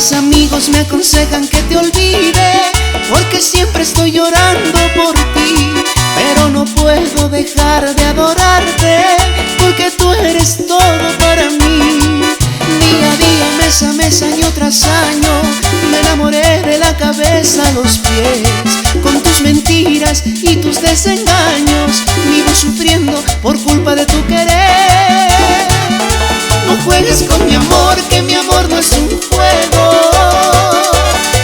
Mis amigos me aconsejan que te olvide, porque siempre estoy llorando por ti. Pero no puedo dejar de adorarte, porque tú eres todo para mí. Día a día, mes a mes, año tras año, me enamoré de la cabeza a los pies. Con tus mentiras y tus desengaños, vivo sufriendo por culpa de tu querer. No juegues con mi amor, que mi amor no es un juego,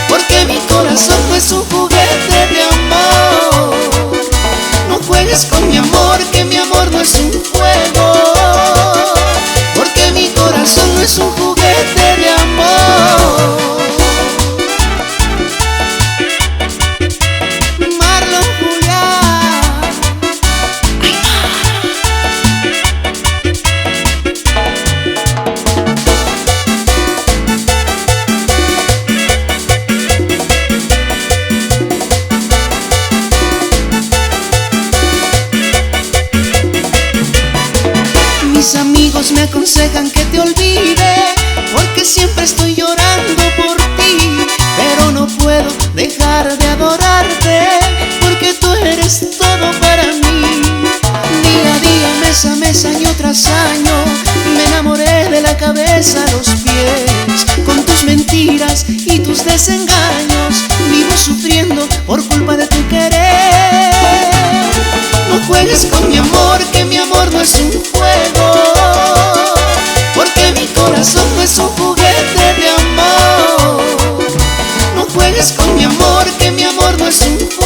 porque mi corazón no es un juguete de amor. No juegues con mi amor, que mi amor no es un juego, porque mi corazón no es un juguete de amor. Marlon Julián. Mis amigos me aconsejan que te olvide, porque siempre estoy llorando por ti. Pero no puedo dejar de adorarte, porque tú eres todo para mí. Día a día, mes a mes, año tras año, me enamoré de la cabeza a los pies. Con tus mentiras y tus desengaños, vivo sufriendo por culpa de tu querer. No juegues con mi amor, que mi amor no es un juego, porque mi corazón no es un juguete de amor. No juegues con mi amor, que mi amor no es un juego,